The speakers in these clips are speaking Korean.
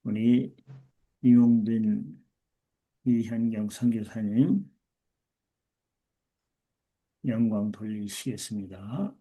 우리 이용빈 이현경 선교사님 영광 돌리시겠습니다.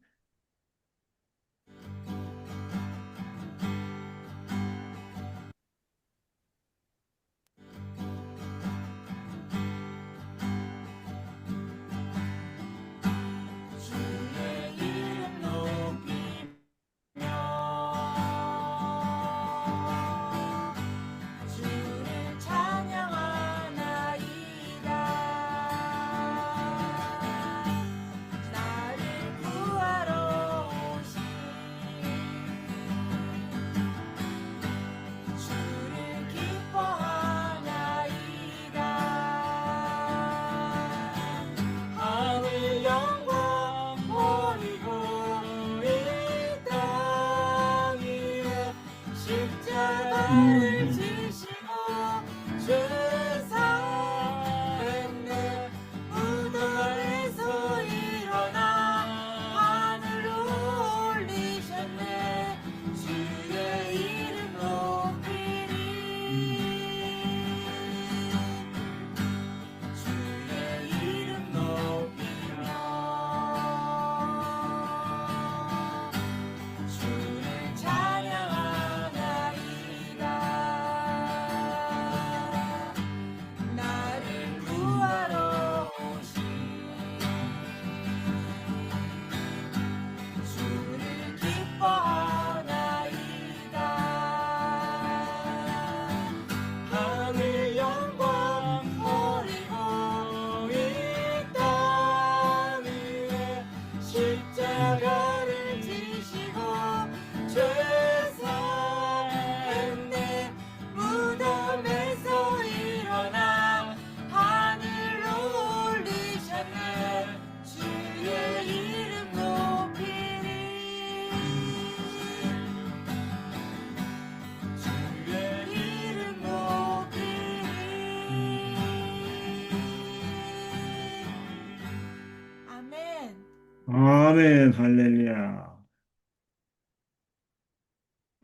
아멘, 할렐루야.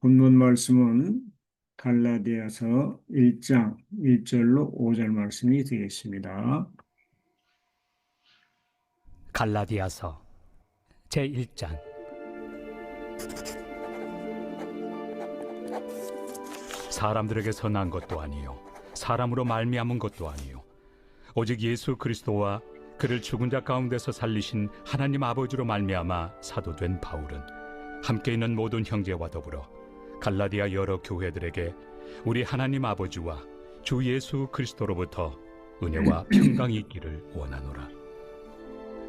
본문 말씀은 갈라디아서 1장 1절로 5절 말씀이 되겠습니다. 갈라디아서 제1장. 사람들에게서 난 것도 아니요 사람으로 말미암은 것도 아니요 오직 예수 그리스도와 그를 죽은 자 가운데서 살리신 하나님 아버지로 말미암아 사도된 바울은 함께 있는 모든 형제와 더불어 갈라디아 여러 교회들에게 우리 하나님 아버지와 주 예수 그리스도로부터 은혜와 평강이 있기를 원하노라.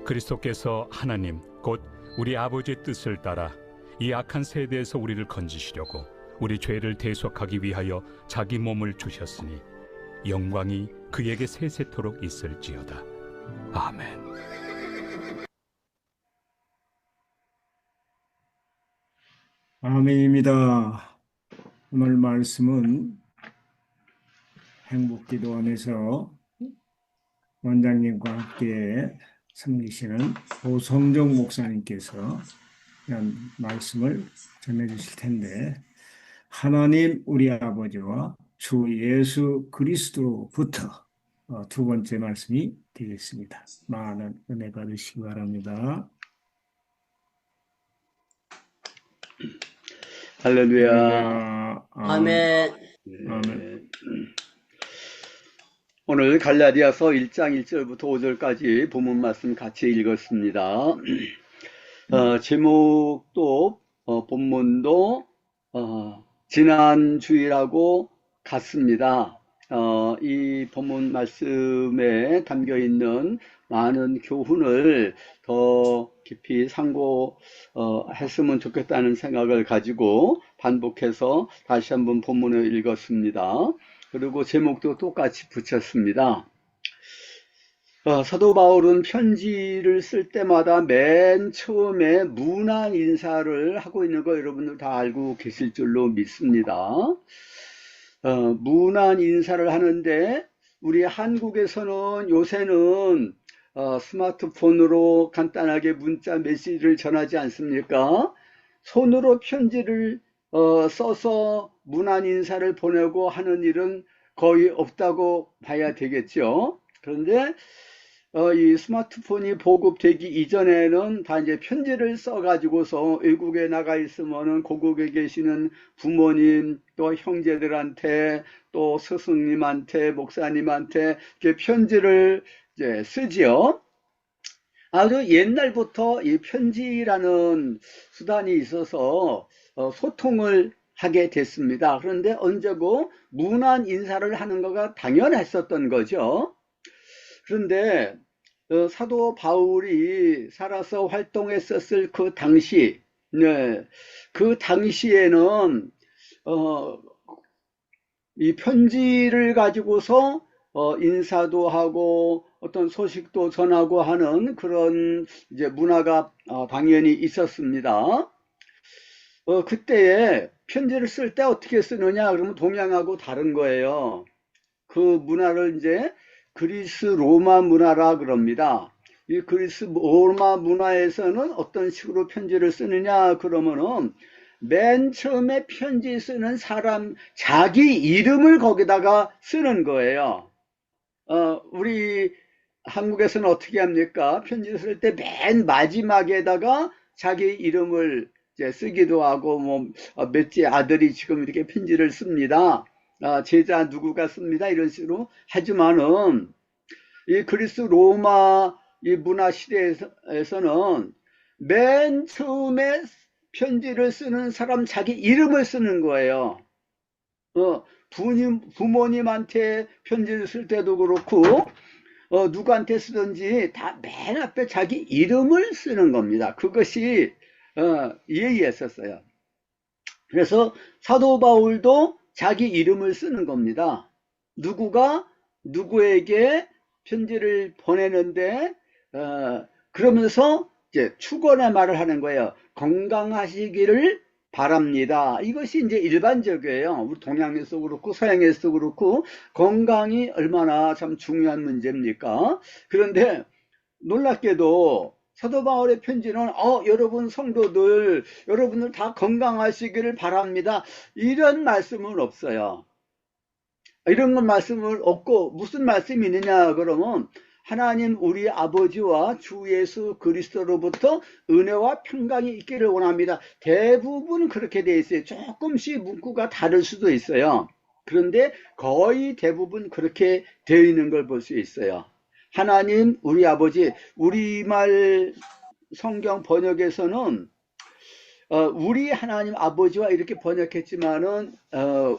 그리스도께서 하나님 곧 우리 아버지의 뜻을 따라 이 악한 세대에서 우리를 건지시려고 우리 죄를 대속하기 위하여 자기 몸을 주셨으니 영광이 그에게 세세토록 있을지어다. 아멘. 아멘입니다. 오늘 말씀은 행복기도 안에서 원장님과 함께 섬기시는 오성정 목사님께서 이런 말씀을 전해주실 텐데, 하나님 우리 아버지와 주 예수 그리스도로부터 두 번째 말씀이 되겠습니다. 많은 은혜 받으시기 바랍니다. 할렐루야. 아멘. 아멘. 오늘 갈라디아서 1장 1절부터 5절까지 본문 말씀 같이 읽었습니다. 제목도 본문도 지난 주일하고 같습니다. 이 본문 말씀에 담겨 있는 많은 교훈을 더 깊이 상고했으면 좋겠다는 생각을 가지고 반복해서 다시 한번 본문을 읽었습니다. 그리고 제목도 똑같이 붙였습니다. 사도 바울은 편지를 쓸 때마다 맨 처음에 문안 인사를 하고 있는 거 여러분들 다 알고 계실 줄로 믿습니다. 문안 인사를 하는데 우리 한국에서는 요새는 스마트폰으로 간단하게 문자 메시지를 전하지 않습니까? 손으로 편지를 써서 문안 인사를 보내고 하는 일은 거의 없다고 봐야 되겠죠. 그런데 이 스마트폰이 보급되기 이전에는 다 이제 편지를 써가지고서 외국에 나가 있으면은 고국에 계시는 부모님, 또 형제들한테, 또 스승님한테, 목사님한테 이렇게 편지를 이제 쓰지요. 아주 옛날부터 이 편지라는 수단이 있어서 소통을 하게 됐습니다. 그런데 언제고 문안 인사를 하는 거가 당연했었던 거죠. 그런데 사도 바울이 살아서 활동했었을 그 당시, 네, 그 당시에는 이 편지를 가지고서 인사도 하고 어떤 소식도 전하고 하는 그런 이제 문화가 당연히 있었습니다. 그때에 편지를 쓸 때 어떻게 쓰느냐 그러면 동양하고 다른 거예요. 그 문화를 이제 그리스 로마 문화라 그럽니다. 이 그리스 로마 문화에서는 어떤 식으로 편지를 쓰느냐 그러면은 맨 처음에 편지 쓰는 사람 자기 이름을 거기다가 쓰는 거예요. 우리 한국에서는 어떻게 합니까? 편지 쓸 때 맨 마지막에다가 자기 이름을 이제 쓰기도 하고, 뭐, 몇째 아들이 지금 이렇게 편지를 씁니다. 제자 누구가 씁니다. 이런 식으로 하지만은, 이 그리스 로마 이 문화 시대에서는 맨 처음에 편지를 쓰는 사람 자기 이름을 쓰는 거예요. 부모님한테 편지를 쓸 때도 그렇고, 누구한테 쓰든지 다 맨 앞에 자기 이름을 쓰는 겁니다. 그것이, 예의였었어요. 그래서 사도 바울도 자기 이름을 쓰는 겁니다. 누구가 누구에게 편지를 보내는데, 그러면서 이제 축원의 말을 하는 거예요. 건강하시기를 바랍니다. 이것이 이제 일반적이에요. 우리 동양에서도 그렇고 서양에서도 그렇고 건강이 얼마나 참 중요한 문제입니까? 그런데 놀랍게도 사도 바울의 편지는 여러분 성도들 여러분들 다 건강하시기를 바랍니다. 이런 말씀은 없어요. 이런 건 말씀을 없고 무슨 말씀이 있느냐 그러면 하나님 우리 아버지와 주 예수 그리스도로부터 은혜와 평강이 있기를 원합니다. 대부분 그렇게 돼 있어요. 조금씩 문구가 다를 수도 있어요. 그런데 거의 대부분 그렇게 되어 있는 걸 볼 수 있어요. 하나님 우리 아버지, 우리말 성경 번역에서는 우리 하나님 아버지와 이렇게 번역했지만은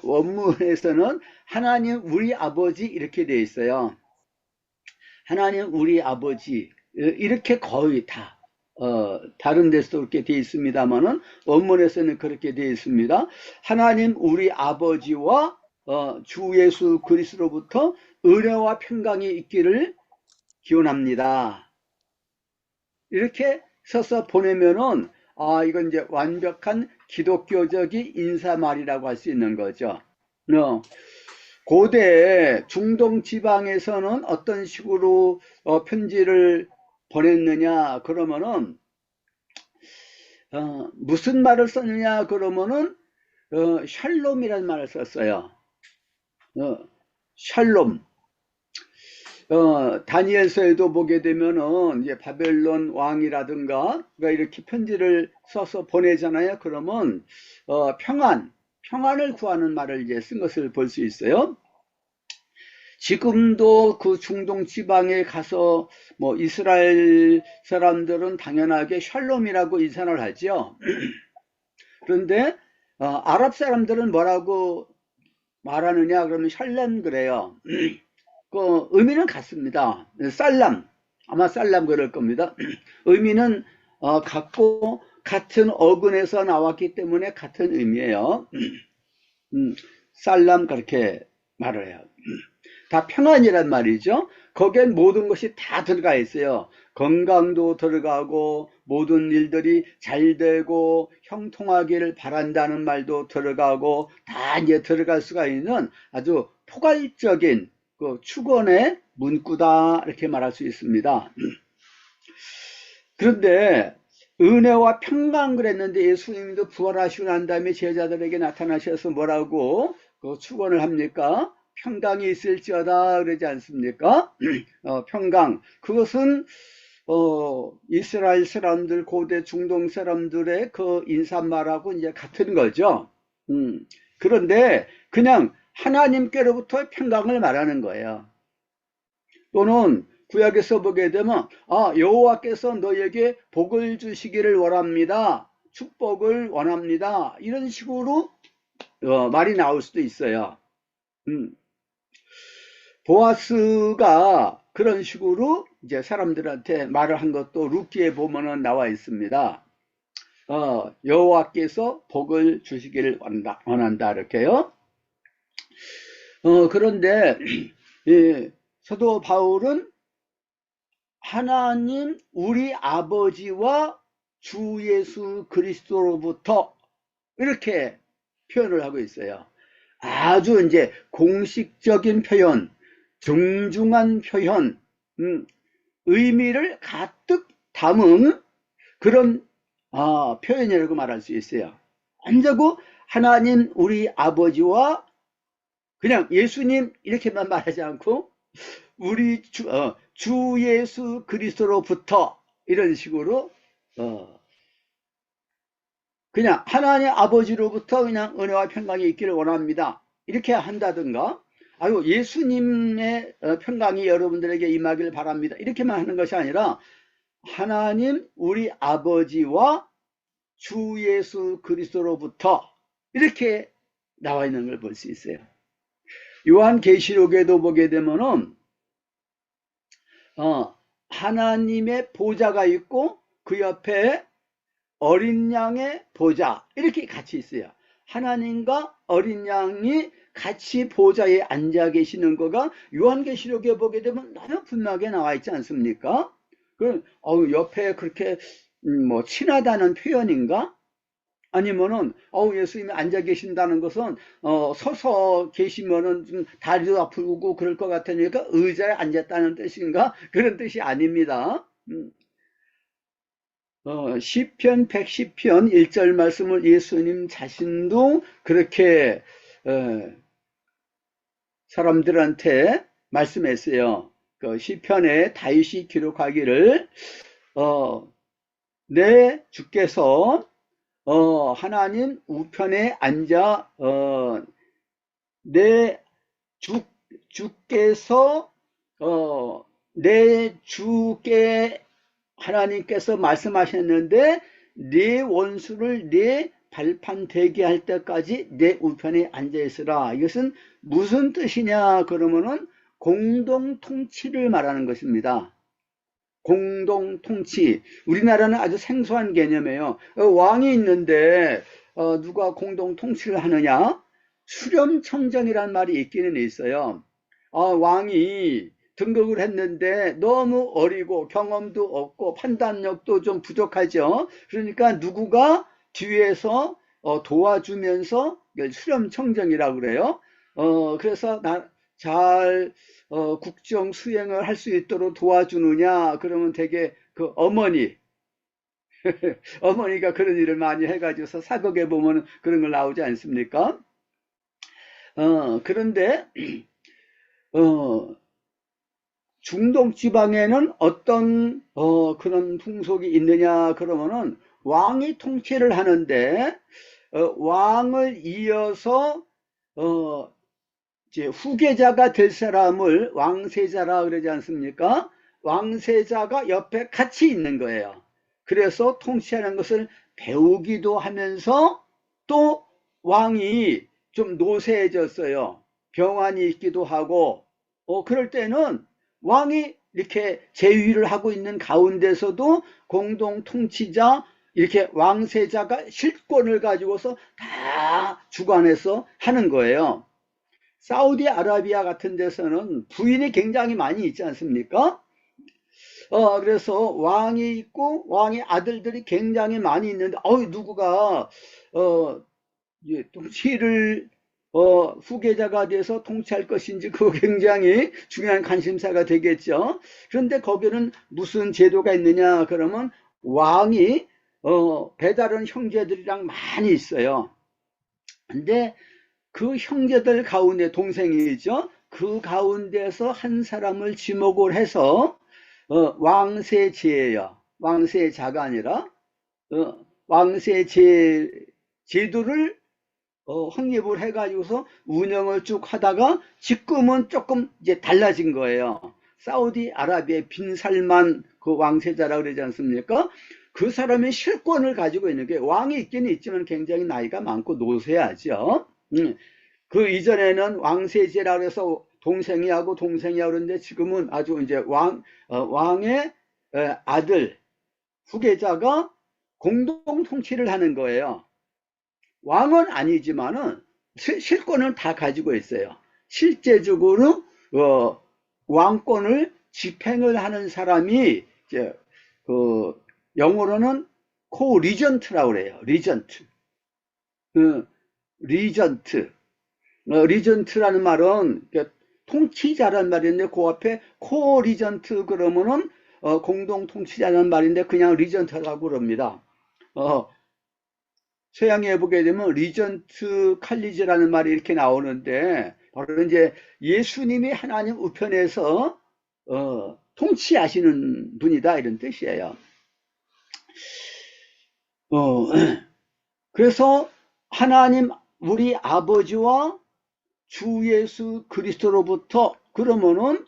원문에서는 하나님 우리 아버지 이렇게 되어 있어요. 하나님 우리 아버지 이렇게 거의 다 다른 데서도 그렇게 되어 있습니다만은 원문에서는 그렇게 되어 있습니다. 하나님 우리 아버지와 주 예수 그리스도로부터 은혜와 평강이 있기를 기원합니다. 이렇게 써서 보내면은 이건 이제 완벽한 기독교적인 인사말이라고 할 수 있는 거죠. 고대 중동 지방에서는 어떤 식으로 편지를 보냈느냐 그러면은 무슨 말을 썼느냐 그러면은 샬롬이라는 말을 썼어요. 샬롬. 다니엘서에도 보게 되면은 이제 바벨론 왕이라든가 이렇게 편지를 써서 보내잖아요. 그러면 평안을 구하는 말을 이제 쓴 것을 볼 수 있어요. 지금도 그 중동 지방에 가서 뭐 이스라엘 사람들은 당연하게 샬롬이라고 인사를 하죠. 그런데 아랍 사람들은 뭐라고 말하느냐 그러면 샬렘 그래요. 그 의미는 같습니다. 살람, 아마 살람 그럴 겁니다. 의미는 같고 같은 어근에서 나왔기 때문에 같은 의미예요. 살람 그렇게 말을 해요. 다 평안이란 말이죠. 거기엔 모든 것이 다 들어가 있어요. 건강도 들어가고 모든 일들이 잘 되고 형통하기를 바란다는 말도 들어가고 다 이제 들어갈 수가 있는 아주 포괄적인 그 축원의 문구다 이렇게 말할 수 있습니다. 그런데 은혜와 평강 그랬는데 예수님도 부활하시고 난 다음에 제자들에게 나타나셔서 뭐라고 축원을 합니까? 평강이 있을지어다 그러지 않습니까? 평강. 그것은 이스라엘 사람들, 고대 중동 사람들의 그 인사말하고 이제 같은 거죠. 그런데 그냥 하나님께로부터의 평강을 말하는 거예요. 또는 구약에서 보게 되면 여호와께서 너에게 복을 주시기를 원합니다. 축복을 원합니다. 이런 식으로 말이 나올 수도 있어요. 보아스가 그런 식으로 이제 사람들한테 말을 한 것도 룻기에 보면은 나와 있습니다. 여호와께서 복을 주시기를 원한다 이렇게요. 그런데 사도 바울은 하나님 우리 아버지와 주 예수 그리스도로부터 이렇게 표현을 하고 있어요. 아주 이제 공식적인 표현, 정중한 표현, 의미를 가득 담은 그런 표현이라고 말할 수 있어요. 언제고 하나님 우리 아버지와 그냥 예수님 이렇게만 말하지 않고 우리 주 예수 그리스도로부터 이런 식으로 그냥 하나님 아버지로부터 그냥 은혜와 평강이 있기를 원합니다. 이렇게 한다든가 아유 예수님의 평강이 여러분들에게 임하기를 바랍니다. 이렇게만 하는 것이 아니라 하나님 우리 아버지와 주 예수 그리스도로부터 이렇게 나와 있는 걸 볼 수 있어요. 요한계시록에도 보게 되면은 하나님의 보좌가 있고 그 옆에 어린 양의 보좌 이렇게 같이 있어요. 하나님과 어린 양이 같이 보좌에 앉아 계시는 거가 요한계시록에 보게 되면 너무 분명하게 나와 있지 않습니까? 옆에 그렇게 뭐 친하다는 표현인가? 아니면은 예수님이 앉아 계신다는 것은 서서 계시면은 좀 다리도 아프고 그럴 것 같으니까 의자에 앉았다는 뜻인가? 그런 뜻이 아닙니다. 시편 110편 1절 말씀을 예수님 자신도 그렇게 사람들한테 말씀했어요. 그 시편에 다윗이 기록하기를 내 주께서 하나님 우편에 앉아 내 주께서 내 주께 하나님께서 말씀하셨는데 네 원수를 네 발판 되게 할 때까지 내 우편에 앉아 있으라. 이것은 무슨 뜻이냐 그러면은 공동통치를 말하는 것입니다. 공동통치. 우리나라는 아주 생소한 개념이에요. 왕이 있는데 누가 공동통치를 하느냐? 수렴청정이라는 말이 있기는 있어요. 왕이 등극을 했는데 너무 어리고 경험도 없고 판단력도 좀 부족하죠. 그러니까 누구가 뒤에서 도와주면서 수렴청정이라고 그래요. 그래서 잘 국정 수행을 할 수 있도록 도와주느냐 그러면 되게 그 어머니 어머니가 그런 일을 많이 해가지고서 사극에 보면 그런 걸 나오지 않습니까? 그런데 중동 지방에는 어떤 그런 풍속이 있느냐 그러면은 왕이 통치를 하는데 왕을 이어서 이제 후계자가 될 사람을 왕세자라 그러지 않습니까? 왕세자가 옆에 같이 있는 거예요. 그래서 통치하는 것을 배우기도 하면서 또 왕이 좀 노쇠해졌어요. 병환이 있기도 하고 그럴 때는 왕이 이렇게 제위를 하고 있는 가운데서도 공동 통치자 이렇게 왕세자가 실권을 가지고서 다 주관해서 하는 거예요. 사우디아라비아 같은 데서는 부인이 굉장히 많이 있지 않습니까? 그래서 왕이 있고 왕의 아들들이 굉장히 많이 있는데 누구가 통치를 후계자가 돼서 통치할 것인지 그거 굉장히 중요한 관심사가 되겠죠. 그런데 거기는 무슨 제도가 있느냐 그러면 왕이 배다른 형제들이랑 많이 있어요. 근데 그 형제들 가운데 동생이죠. 그 가운데서 한 사람을 지목을 해서 왕세제예요. 왕세자가 아니라 왕세제 제도를 확립을 해가지고서 운영을 쭉 하다가 지금은 조금 이제 달라진 거예요. 사우디아라비아의 빈살만 그 왕세자라 그러지 않습니까? 그 사람의 실권을 가지고 있는 게 왕이 있기는 있지만 굉장히 나이가 많고 노쇠하죠. 그 이전에는 왕세제라 해서 동생이하고 동생이하고 그러는데 지금은 아주 이제 왕의 아들, 후계자가 공동 통치를 하는 거예요. 왕은 아니지만은 실권을 다 가지고 있어요. 실제적으로 왕권을 집행을 하는 사람이 이제 그 영어로는 코-리전트라고 그래요. 리전트. 리전트. 리전트라는 말은 통치자란 말인데 그 앞에 코-리전트 그러면은 공동 통치자라는 말인데 그냥 리전트라고 그럽니다. 서양에 보게 되면 리전트 칼리지라는 말이 이렇게 나오는데 바로 이제 예수님이 하나님 우편에서 통치하시는 분이다 이런 뜻이에요. 그래서 하나님 우리 아버지와 주 예수 그리스도로부터 그러면은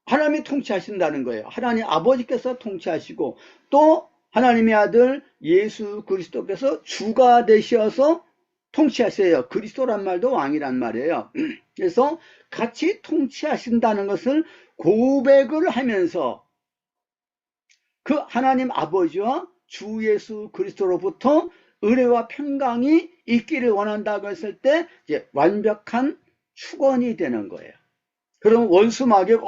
하나님이 통치하신다는 거예요. 하나님 아버지께서 통치하시고 또 하나님의 아들 예수 그리스도께서 주가 되셔서 통치하세요. 그리스도란 말도 왕이란 말이에요. 그래서 같이 통치하신다는 것을 고백을 하면서 그 하나님 아버지와 주 예수 그리스도로부터 은혜와 평강이 있기를 원한다고 했을 때 이제 완벽한 축원이 되는 거예요. 그럼 원수 마귀가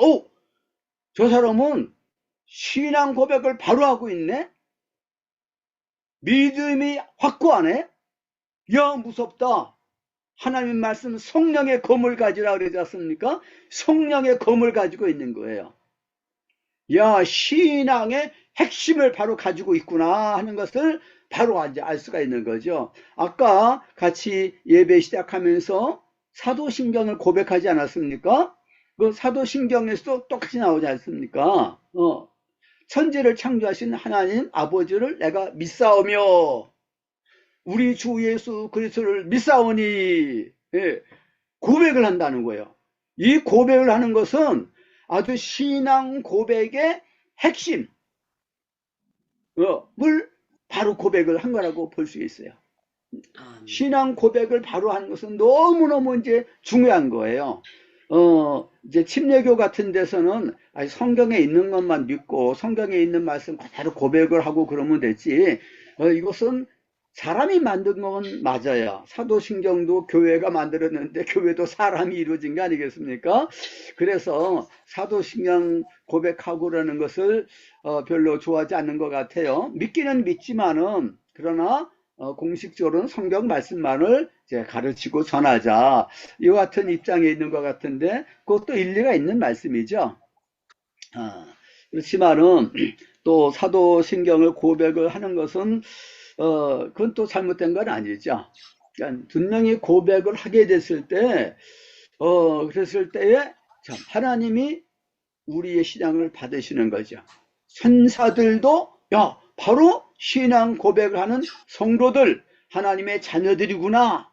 저 사람은 신앙 고백을 바로 하고 있네? 믿음이 확고하네? 야, 무섭다. 하나님 말씀 성령의 검을 가지라 그러지 않습니까? 성령의 검을 가지고 있는 거예요. 야, 신앙의 핵심을 바로 가지고 있구나 하는 것을 바로 알 수가 있는 거죠. 아까 같이 예배 시작하면서 사도신경을 고백하지 않았습니까? 그 사도신경에서도 똑같이 나오지 않습니까? 천지를 창조하신 하나님 아버지를 내가 믿사오며 우리 주 예수 그리스도를 믿사오니 고백을 한다는 거예요. 이 고백을 하는 것은 아주 신앙 고백의 핵심을 바로 고백을 한 거라고 볼 수 있어요. 신앙 고백을 바로 하는 것은 너무너무 이제 중요한 거예요. 이제 침례교 같은 데서는 성경에 있는 것만 믿고 성경에 있는 말씀 그대로 고백을 하고 그러면 되지. 이것은 사람이 만든 건 맞아요. 사도신경도 교회가 만들었는데 교회도 사람이 이루어진 게 아니겠습니까? 그래서 사도신경 고백하고 그러는 것을 별로 좋아하지 않는 것 같아요. 믿기는 믿지만은 그러나 공식적으로는 성경 말씀만을 이제 가르치고 전하자. 이 같은 입장에 있는 것 같은데 그것도 일리가 있는 말씀이죠. 그렇지만은 또 사도신경을 고백을 하는 것은 그건 또 잘못된 건 아니죠. 그러니까 분명히 고백을 하게 됐을 때, 그랬을 때에 하나님이 우리의 신앙을 받으시는 거죠. 천사들도 바로 신앙 고백을 하는 성도들, 하나님의 자녀들이구나.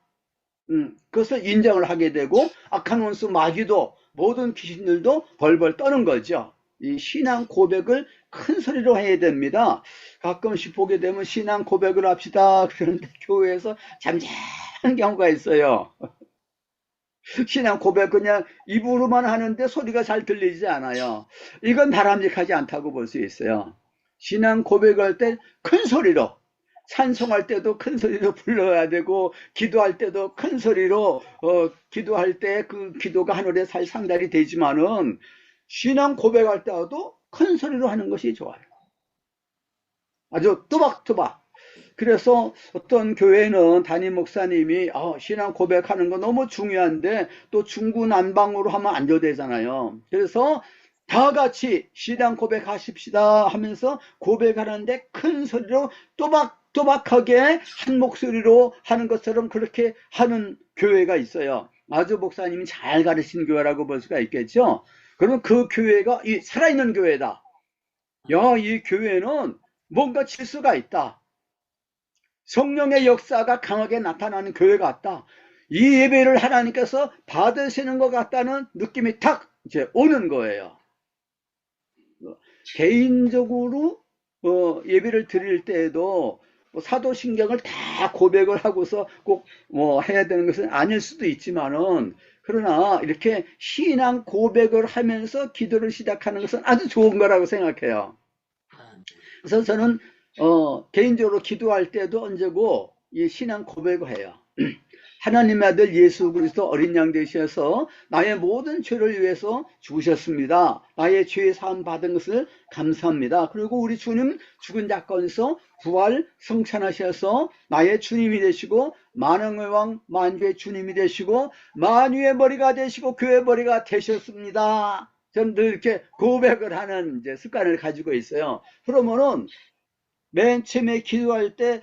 그것을 인정을 하게 되고 악한 원수 마귀도 모든 귀신들도 벌벌 떠는 거죠. 이 신앙 고백을 큰 소리로 해야 됩니다. 가끔씩 보게 되면 신앙 고백을 합시다 그러는데 교회에서 잠잠한 경우가 있어요. 신앙 고백 그냥 입으로만 하는데 소리가 잘 들리지 않아요. 이건 바람직하지 않다고 볼 수 있어요. 신앙 고백할 때 큰 소리로, 찬송할 때도 큰 소리로 불러야 되고 기도할 때도 큰 소리로 기도할 때 그 기도가 하늘에 살 상달이 되지만은 신앙 고백할 때도 큰 소리로 하는 것이 좋아요. 아주 또박또박. 그래서 어떤 교회는 담임 목사님이 신앙 고백하는 거 너무 중요한데 또 중구난방으로 하면 안 되잖아요. 그래서 다 같이 신앙 고백하십시다 하면서 고백하는데 큰 소리로 또박또박하게 한 목소리로 하는 것처럼 그렇게 하는 교회가 있어요. 아주 목사님이 잘 가르친 교회라고 볼 수가 있겠죠. 그러면 그 교회가 이 살아있는 교회다. 야, 이 교회는 뭔가 질서가 있다. 성령의 역사가 강하게 나타나는 교회 같다. 이 예배를 하나님께서 받으시는 것 같다는 느낌이 탁 이제 오는 거예요. 개인적으로 예배를 드릴 때에도 사도신경을 다 고백을 하고서 꼭 해야 되는 것은 아닐 수도 있지만은, 그러나 이렇게 신앙 고백을 하면서 기도를 시작하는 것은 아주 좋은 거라고 생각해요. 그래서 저는 개인적으로 기도할 때도 언제고 이 신앙 고백을 해요. 하나님의 아들 예수 그리스도 어린 양 되셔서 나의 모든 죄를 위해서 죽으셨습니다. 나의 죄 사함 받은 것을 감사합니다. 그리고 우리 주님 죽은 자 가운데서 부활 성찬하셔서 나의 주님이 되시고 만왕의 왕 만주의 주님이 되시고 만유의 머리가 되시고 교회 머리가 되셨습니다. 저는 늘 이렇게 고백을 하는 이제 습관을 가지고 있어요. 그러면은 맨 처음에 기도할 때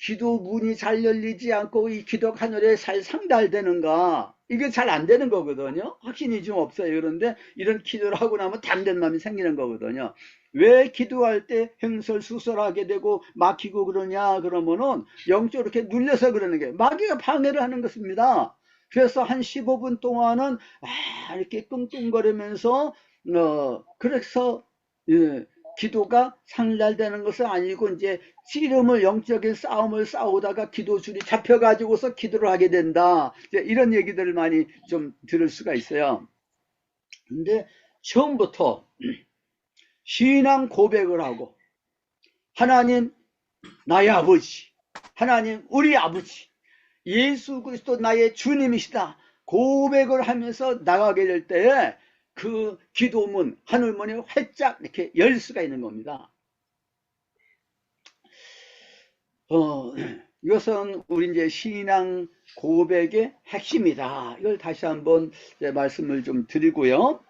기도 문이 잘 열리지 않고 이 기도 하늘에 잘 상달되는가, 이게 잘 안 되는 거거든요. 확신이 좀 없어요. 그런데 이런 기도를 하고 나면 담된 마음이 생기는 거거든요. 왜 기도할 때 횡설수설하게 되고 막히고 그러냐 그러면은 영적으로 이렇게 눌려서 그러는 게 마귀가 방해를 하는 것입니다. 그래서 한 15분 동안은 이렇게 끙끙거리면서 그래서 기도가 상달되는 것은 아니고 이제 씨름을 영적인 싸움을 싸우다가 기도줄이 잡혀가지고서 기도를 하게 된다. 이런 얘기들을 많이 좀 들을 수가 있어요. 근데 처음부터 신앙 고백을 하고 하나님 나의 아버지, 하나님 우리 아버지, 예수 그리스도 나의 주님이시다 고백을 하면서 나가게 될 때에 그 기도문, 하늘문이 활짝 이렇게 열 수가 있는 겁니다. 이것은 우리 이제 신앙 고백의 핵심이다. 이걸 다시 한번 말씀을 좀 드리고요.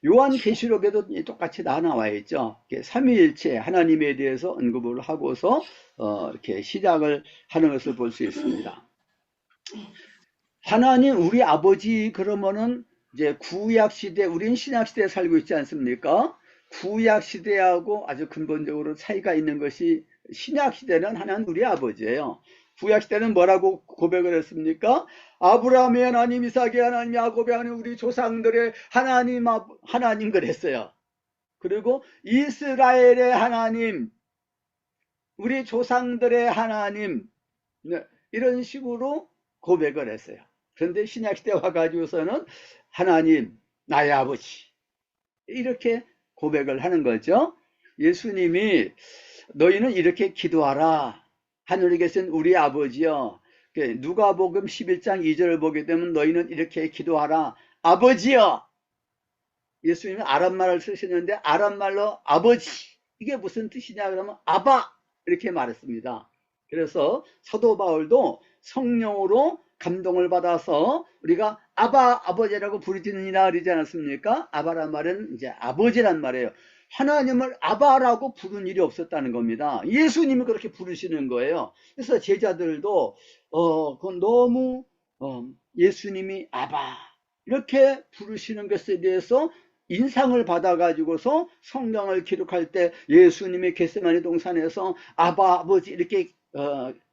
요한계시록에도 똑같이 나와 있죠. 삼위일체 하나님에 대해서 언급을 하고서 이렇게 시작을 하는 것을 볼 수 있습니다. 하나님 우리 아버지 그러면은 이제 구약 시대, 우린 신약 시대에 살고 있지 않습니까? 구약 시대하고 아주 근본적으로 차이가 있는 것이 신약 시대는 하나님 우리 아버지예요. 구약 시대는 뭐라고 고백을 했습니까? 아브라함의 하나님, 이삭의 하나님, 야곱의 하나님, 우리 조상들의 하나님 그랬어요. 그리고 이스라엘의 하나님, 우리 조상들의 하나님, 이런 식으로 고백을 했어요. 그런데 신약시대 와가지고서는 하나님 나의 아버지 이렇게 고백을 하는 거죠. 예수님이 너희는 이렇게 기도하라. 하늘에 계신 우리 아버지여. 누가복음 11장 2절을 보게 되면 너희는 이렇게 기도하라. 아버지여. 예수님은 아람말을 쓰시는데 아람말로 아버지 이게 무슨 뜻이냐 그러면 아바 이렇게 말했습니다. 그래서 사도 바울도 성령으로 감동을 받아서 우리가 아바 아버지라고 부르짖느니라 그러지 않았습니까? 아바란 말은 이제 아버지란 말이에요. 하나님을 아바라고 부른 일이 없었다는 겁니다. 예수님이 그렇게 부르시는 거예요. 그래서 제자들도 그건 너무 예수님이 아바 이렇게 부르시는 것에 대해서 인상을 받아가지고서 성경을 기록할 때 예수님이 겟세마네 동산에서 아바 아버지 이렇게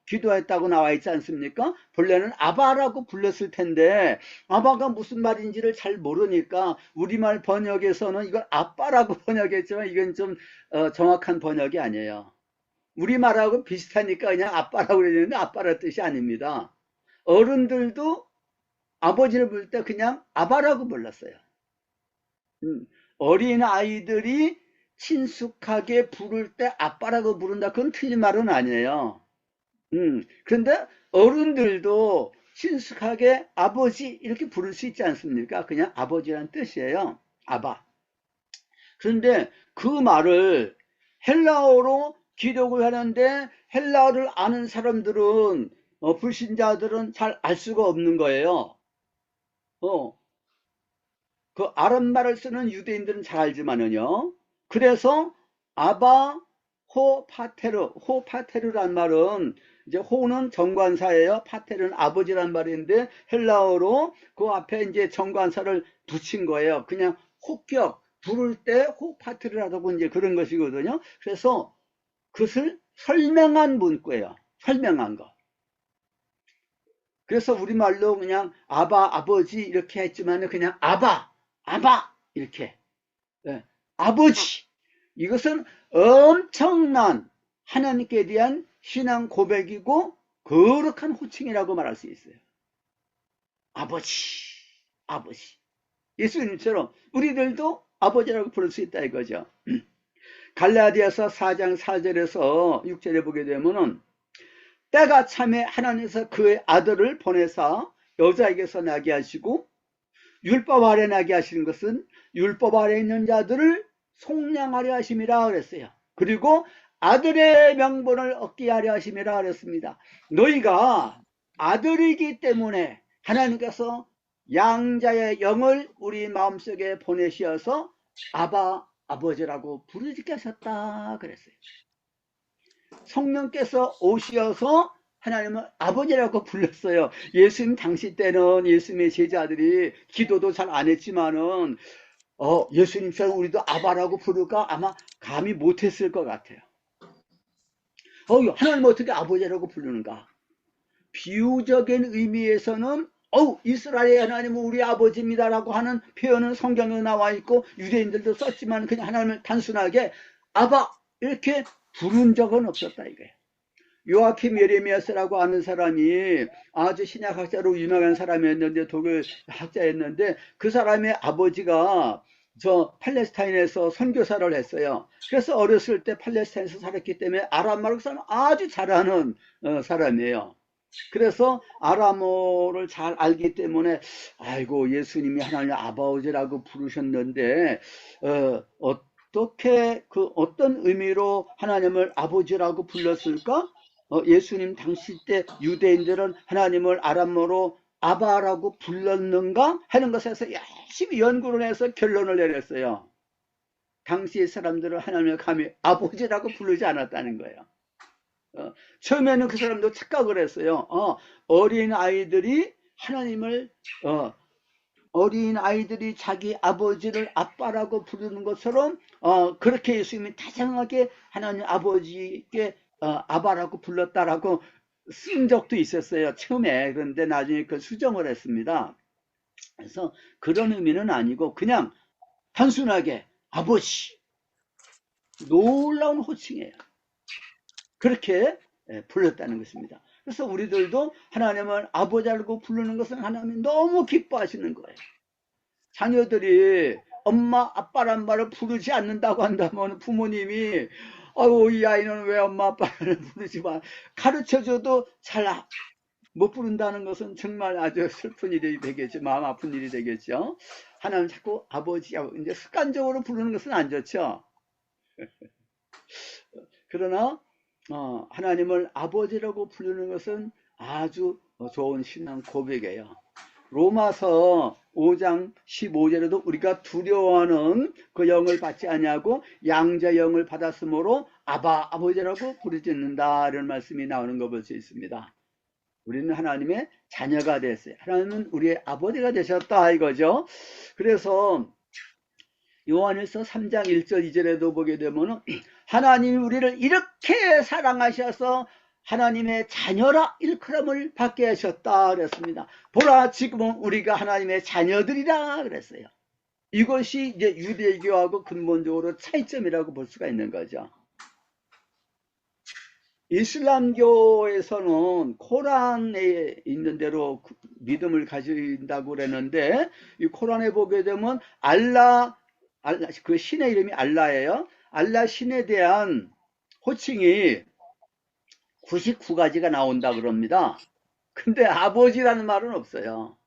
기도했다고 나와 있지 않습니까? 본래는 아바라고 불렀을 텐데 아바가 무슨 말인지를 잘 모르니까 우리말 번역에서는 이걸 아빠라고 번역했지만 이건 좀 정확한 번역이 아니에요. 우리말하고 비슷하니까 그냥 아빠라고 그러는데 아빠라는 뜻이 아닙니다. 어른들도 아버지를 부를 때 그냥 아바라고 불렀어요. 어린 아이들이 친숙하게 부를 때 아빠라고 부른다. 그건 틀린 말은 아니에요. 그런데 어른들도 친숙하게 아버지 이렇게 부를 수 있지 않습니까? 그냥 아버지란 뜻이에요. 아바. 그런데 그 말을 헬라어로 기록을 하는데 헬라어를 아는 사람들은 불신자들은 잘 알 수가 없는 거예요. 그 아랍말을 쓰는 유대인들은 잘 알지만은요. 그래서 아바 호 파테르, 호 파테르란 말은 이제 호는 정관사예요. 파테르는 아버지란 말인데 헬라어로 그 앞에 이제 정관사를 붙인 거예요. 그냥 호격 부를 때 호 파테르라고 이제 그런 것이거든요. 그래서 그것을 설명한 문구예요. 설명한 거. 그래서 우리말로 그냥 아바, 아버지 이렇게 했지만 그냥 아바, 아바 이렇게. 예, 아버지. 이것은 엄청난 하나님께 대한 신앙 고백이고 거룩한 호칭이라고 말할 수 있어요. 아버지, 아버지. 예수님처럼 우리들도 아버지라고 부를 수 있다 이거죠. 갈라디아서 4장 4절에서 6절에 보게 되면은 때가 참에 하나님께서 그의 아들을 보내사 여자에게서 나게 하시고 율법 아래 나게 하시는 것은 율법 아래 있는 자들을 속량하려 하심이라 그랬어요. 그리고 아들의 명분을 얻게 하려 하심이라 그랬습니다. 너희가 아들이기 때문에 하나님께서 양자의 영을 우리 마음속에 보내시어서 아바 아버지라고 부르게 하셨다 그랬어요. 성령께서 오시어서 하나님은 아버지라고 불렀어요. 예수님 당시 때는 예수님의 제자들이 기도도 잘 안 했지만은 예수님처럼 우리도 아바라고 부를까 아마 감히 못했을 것 같아요. 하나님 어떻게 아버지라고 부르는가? 비유적인 의미에서는 이스라엘의 하나님은 우리 아버지입니다라고 하는 표현은 성경에 나와 있고 유대인들도 썼지만 그냥 하나님을 단순하게 아바 이렇게 부른 적은 없었다 이거예요. 요아킴 예레미야스라고 하는 사람이 아주 신약학자로 유명한 사람이었는데 독일 학자였는데 그 사람의 아버지가 저 팔레스타인에서 선교사를 했어요. 그래서 어렸을 때 팔레스타인에서 살았기 때문에 아람말을 아주 잘하는 사람이에요. 그래서 아람어를 잘 알기 때문에 아이고 예수님이 하나님 아버지라고 부르셨는데 어떻게 어떤 의미로 하나님을 아버지라고 불렀을까? 예수님 당시 때 유대인들은 하나님을 아람어로 아바라고 불렀는가 하는 것에서 열심히 연구를 해서 결론을 내렸어요. 당시의 사람들은 하나님을 감히 아버지라고 부르지 않았다는 거예요. 처음에는 그 사람도 착각을 했어요. 어린 아이들이 하나님을 어린 아이들이 자기 아버지를 아빠라고 부르는 것처럼 그렇게 예수님이 다정하게 하나님 아버지께 아바라고 불렀다라고 쓴 적도 있었어요. 처음에. 그런데 나중에 그 수정을 했습니다. 그래서 그런 의미는 아니고 그냥 단순하게 아버지. 놀라운 호칭이에요. 그렇게 불렀다는 것입니다. 그래서 우리들도 하나님을 아버지라고 부르는 것은 하나님이 너무 기뻐하시는 거예요. 자녀들이 엄마 아빠란 말을 부르지 않는다고 한다면 부모님이 이 아이는 왜 엄마 아빠를 부르지 마 가르쳐줘도 잘 못 부른다는 것은 정말 아주 슬픈 일이 되겠죠. 마음 아픈 일이 되겠죠. 하나님 자꾸 아버지 이제 습관적으로 부르는 것은 안 좋죠. 그러나 하나님을 아버지라고 부르는 것은 아주 좋은 신앙 고백이에요. 로마서 5장 15절에도 우리가 두려워하는 그 영을 받지 아니하고 양자 영을 받았으므로 아바 아버지라고 부르짖는다 이런 말씀이 나오는 거 볼 수 있습니다. 우리는 하나님의 자녀가 됐어요. 하나님은 우리의 아버지가 되셨다 이거죠. 그래서 요한일서 3장 1절 2절에도 보게 되면 하나님이 우리를 이렇게 사랑하셔서 하나님의 자녀라 일컬음을 받게 하셨다 그랬습니다. 보라 지금은 우리가 하나님의 자녀들이라 그랬어요. 이것이 이제 유대교하고 근본적으로 차이점이라고 볼 수가 있는 거죠. 이슬람교에서는 코란에 있는 대로 믿음을 가진다고 그랬는데 이 코란에 보게 되면 알라 그 신의 이름이 알라예요. 알라 신에 대한 호칭이 99가지가 나온다 그럽니다. 근데 아버지라는 말은 없어요.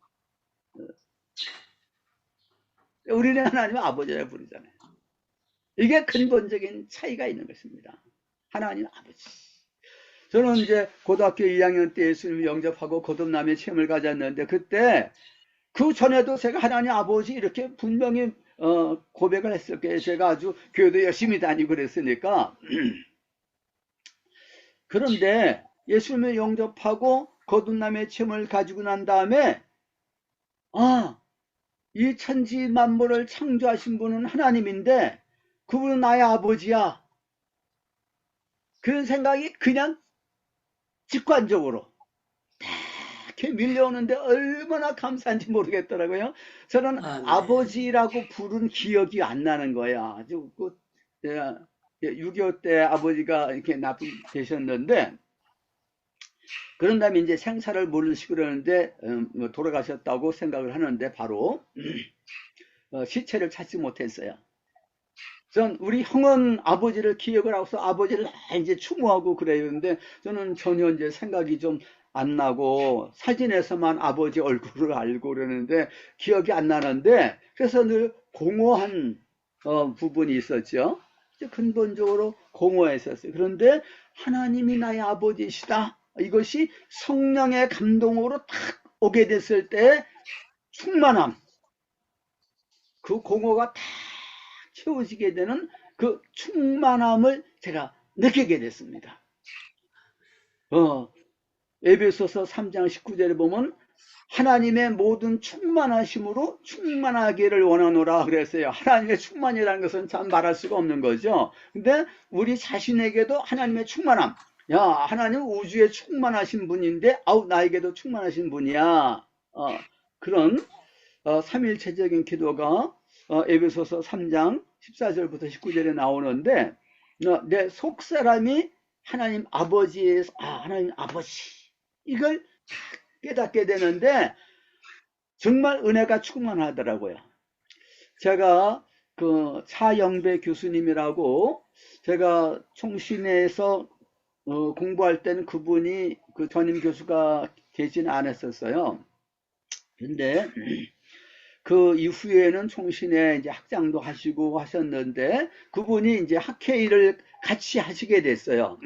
우리는 하나님은 아버지라고 부르잖아요. 이게 근본적인 차이가 있는 것입니다. 하나님 아버지. 저는 이제 고등학교 2학년 때 예수님을 영접하고 거듭남의 체험을 가졌는데 그때 그 전에도 제가 하나님 아버지 이렇게 분명히 고백을 했을 거예요. 제가 아주 교회도 열심히 다니고 그랬으니까. 그런데 예수님을 영접하고 거듭남의 체험을 가지고 난 다음에 이 천지 만물을 창조하신 분은 하나님인데 그분은 나의 아버지야. 그런 생각이 그냥 직관적으로 이렇게 밀려오는데 얼마나 감사한지 모르겠더라고요. 저는 아멘. 아버지라고 부른 기억이 안 나는 거야. 아주 6.25 때 아버지가 이렇게 계셨는데, 그런 다음에 이제 생사를 모르시고 그러는데, 돌아가셨다고 생각을 하는데, 바로, 시체를 찾지 못했어요. 전 우리 형은 아버지를 기억을 하고서 아버지를 이제 추모하고 그래요. 근데 저는 전혀 이제 생각이 좀 안 나고 사진에서만 아버지 얼굴을 알고 그러는데 기억이 안 나는데, 그래서 늘 공허한 부분이 있었죠. 근본적으로 공허했었어요. 그런데 하나님이 나의 아버지시다. 이것이 성령의 감동으로 딱 오게 됐을 때 충만함, 그 공허가 딱 채워지게 되는 그 충만함을 제가 느끼게 됐습니다. 에베소서 3장 19절에 보면 하나님의 모든 충만하심으로 충만하기를 원하노라 그랬어요. 하나님의 충만이라는 것은 참 말할 수가 없는 거죠. 근데 우리 자신에게도 하나님의 충만함, 야, 하나님 우주에 충만하신 분인데 나에게도 충만하신 분이야. 그런 삼일체적인 기도가 에베소서 3장 14절부터 19절에 나오는데, 내 속사람이 하나님 아버지에서 하나님 아버지 이걸 깨닫게 되는데 정말 은혜가 충만하더라고요. 제가 그 차영배 교수님이라고, 제가 총신에서 공부할 때는 그분이 그 전임 교수가 되지는 않았었어요. 근데 그 이후에는 총신에 이제 학장도 하시고 하셨는데, 그분이 이제 학회의를 같이 하시게 됐어요.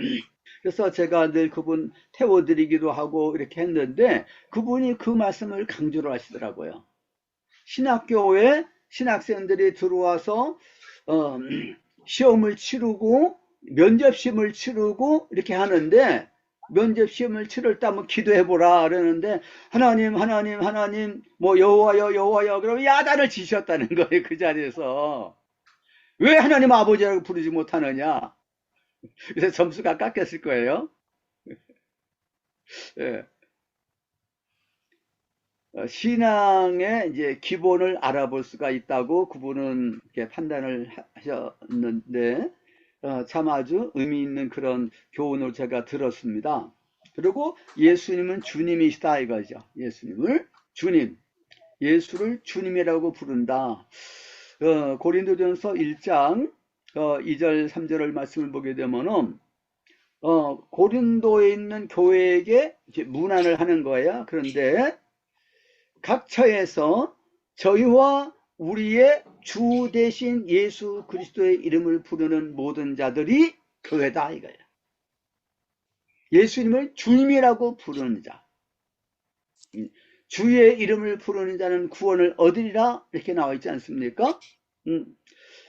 그래서 제가 늘 그분 태워드리기도 하고 이렇게 했는데, 그분이 그 말씀을 강조를 하시더라고요. 신학교에 신학생들이 들어와서 시험을 치르고 면접시험을 치르고 이렇게 하는데, 면접시험을 치를 때 한번 기도해보라 그러는데, 하나님 뭐 여호와여 그러면 야단을 지셨다는 거예요. 그 자리에서 왜 하나님 아버지라고 부르지 못하느냐. 그래서 점수가 깎였을 거예요. 예. 신앙의 이제 기본을 알아볼 수가 있다고 그분은 이렇게 판단을 하셨는데, 참 아주 의미 있는 그런 교훈을 제가 들었습니다. 그리고 예수님은 주님이시다 이거죠. 예수님을 주님, 예수를 주님이라고 부른다. 고린도전서 1장 2절 3절을 말씀을 보게 되면은 고린도에 있는 교회에게 이제 문안을 하는 거예요. 그런데 각 처에서 저희와 우리의 주 대신 예수 그리스도의 이름을 부르는 모든 자들이 교회다 이거예요. 예수님을 주님이라고 부르는 자, 주의 이름을 부르는 자는 구원을 얻으리라 이렇게 나와 있지 않습니까?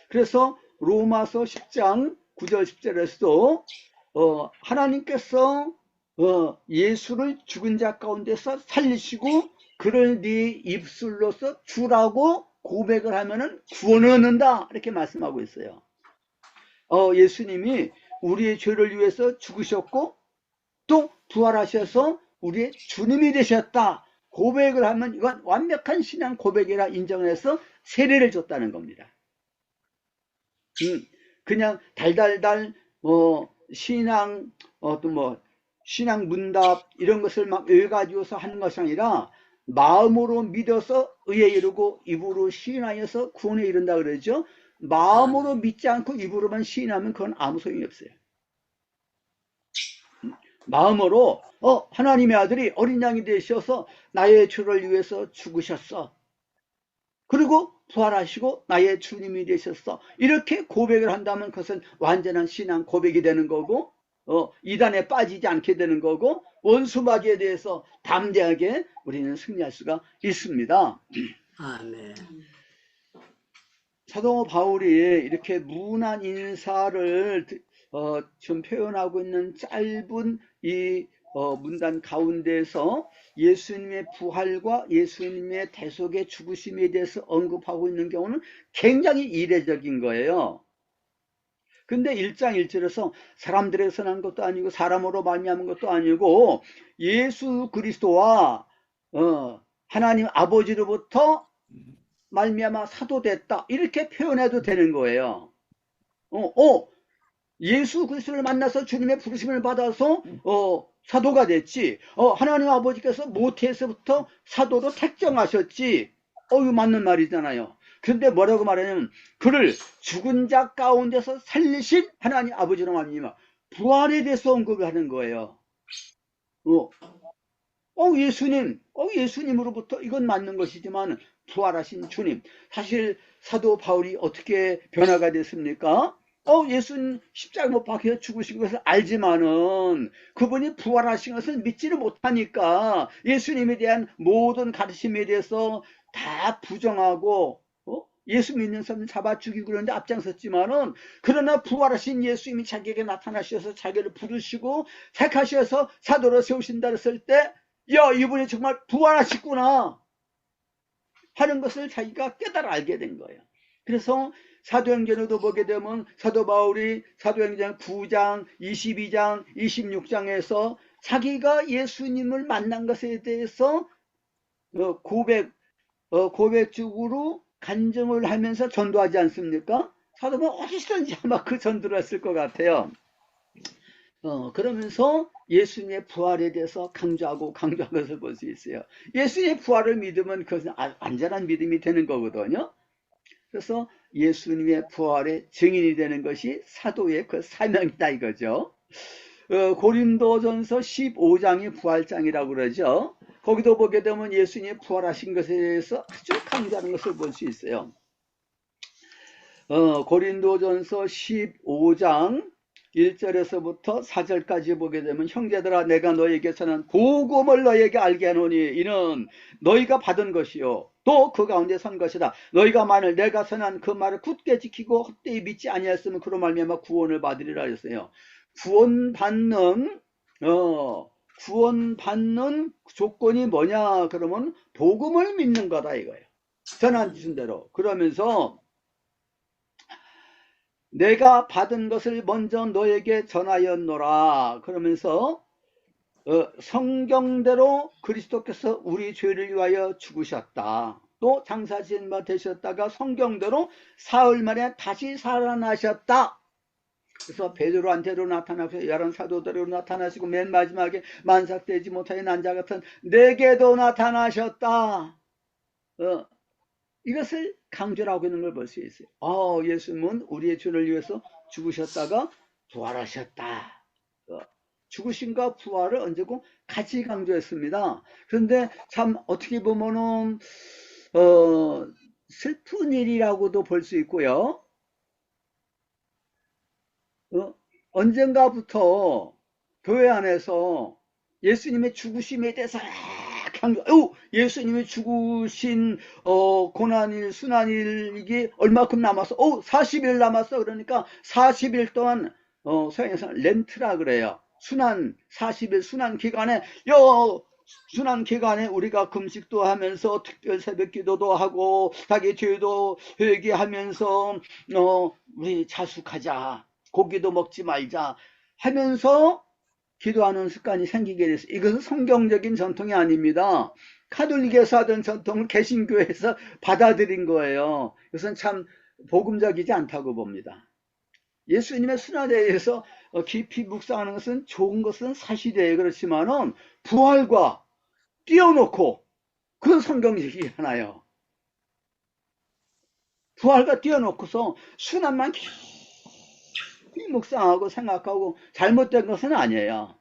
그래서 로마서 10장 9절 10절에서도 하나님께서 예수를 죽은 자 가운데서 살리시고 그를 네 입술로서 주라고 고백을 하면은 구원을 얻는다 이렇게 말씀하고 있어요. 예수님이 우리의 죄를 위해서 죽으셨고 또 부활하셔서 우리의 주님이 되셨다 고백을 하면 이건 완벽한 신앙 고백이라 인정해서 세례를 줬다는 겁니다. 그냥 달달달 신앙 신앙 문답 이런 것을 막 외워가지고서 하는 것이 아니라 마음으로 믿어서 의에 이르고 입으로 시인하여서 구원에 이른다 그러죠. 마음으로 믿지 않고 입으로만 시인하면 그건 아무 소용이 없어요. 마음으로 하나님의 아들이 어린 양이 되셔서 나의 죄를 위해서 죽으셨어. 그리고 부활하시고 나의 주님이 되셨어. 이렇게 고백을 한다면 그것은 완전한 신앙 고백이 되는 거고 이단에 빠지지 않게 되는 거고 원수마귀에 대해서 담대하게 우리는 승리할 수가 있습니다. 아멘. 사도 바울이 이렇게 무난 인사를 좀 표현하고 있는 짧은 이 문단 가운데서 예수님의 부활과 예수님의 대속의 죽으심에 대해서 언급하고 있는 경우는 굉장히 이례적인 거예요. 근데 1장 1절에서 사람들에서 난 것도 아니고 사람으로 말미암은 것도 아니고 예수 그리스도와 하나님 아버지로부터 말미암아 사도됐다, 이렇게 표현해도 되는 거예요. 예수 그리스도를 만나서 주님의 부르심을 받아서 사도가 됐지. 하나님 아버지께서 모태에서부터 사도로 택정하셨지. 이거 맞는 말이잖아요. 그런데 뭐라고 말하냐면 그를 죽은 자 가운데서 살리신 하나님 아버지로 말미암아 부활에 대해서 언급을 하는 거예요. 예수님으로부터 이건 맞는 것이지만 부활하신 주님. 사실 사도 바울이 어떻게 변화가 됐습니까? 예수님 십자가 못 박혀 죽으신 것을 알지만은 그분이 부활하신 것을 믿지를 못하니까 예수님에 대한 모든 가르침에 대해서 다 부정하고 예수 믿는 사람 잡아 죽이고 그러는데 앞장섰지만은, 그러나 부활하신 예수님이 자기에게 나타나셔서 자기를 부르시고 택하셔서 사도로 세우신다 했을 때, 야, 이분이 정말 부활하셨구나 하는 것을 자기가 깨달아 알게 된 거예요. 그래서 사도행전에도 보게 되면 사도 바울이 사도행전 9장, 22장, 26장에서 자기가 예수님을 만난 것에 대해서 고백적으로 간증을 하면서 전도하지 않습니까? 사도 바울 어디서든지 아마 그 전도를 했을 것 같아요. 그러면서 예수님의 부활에 대해서 강조하고 것을 볼 수 있어요. 예수님의 부활을 믿으면 그것은 완전한 믿음이 되는 거거든요. 그래서 예수님의 부활의 증인이 되는 것이 사도의 그 사명이다 이거죠. 고린도전서 15장이 부활장이라고 그러죠. 거기도 보게 되면 예수님이 부활하신 것에 대해서 아주 강조하는 것을 볼 수 있어요. 고린도전서 15장 1절에서부터 4절까지 보게 되면, 형제들아 내가 너에게서는 복음을 너에게 알게 하노니 이는 너희가 받은 것이요 또 그 가운데 선 것이다. 너희가 만일 내가 선한 그 말을 굳게 지키고 헛되이 믿지 아니하였으면 그로 말미암아 구원을 받으리라 했어요. 구원받는 조건이 뭐냐 그러면 복음을 믿는 거다 이거예요. 전한 주신대로. 그러면서 내가 받은 것을 먼저 너에게 전하였노라 그러면서 성경대로 그리스도께서 우리 죄를 위하여 죽으셨다. 또 장사진 바 되셨다가 성경대로 사흘 만에 다시 살아나셨다. 그래서 베드로한테로 나타나서 여러 사도들로 나타나시고 맨 마지막에 만삭되지 못하여 난자 같은 내게도 나타나셨다. 이것을 강조를 하고 있는 걸 볼 수 있어요. 예수님은 우리의 죄를 위해서 죽으셨다가 부활하셨다. 죽으심과 부활을 언제고 같이 강조했습니다. 그런데 참 어떻게 보면은 슬픈 일이라고도 볼 수 있고요. 언젠가부터 교회 안에서 예수님의 죽으심에 대해서 예수님이 죽으신 고난일 순환일 이게 얼마큼 남았어? 40일 남았어. 그러니까 40일 동안 서양에서는 렌트라 그래요. 순환 40일 순환 기간에 우리가 금식도 하면서 특별 새벽 기도도 하고 자기 죄도 회개하면서 우리 자숙하자, 고기도 먹지 말자 하면서 기도하는 습관이 생기게 됐어요. 이것은 성경적인 전통이 아닙니다. 카톨릭에서 하던 전통을 개신교에서 받아들인 거예요. 이것은 참 복음적이지 않다고 봅니다. 예수님의 순환에 대해서 깊이 묵상하는 것은 좋은 것은 사실이에요. 그렇지만은 부활과 띄워놓고 그건 성경적이지 않아요. 부활과 띄워놓고서 순환만 묵상하고 생각하고 잘못된 것은 아니에요.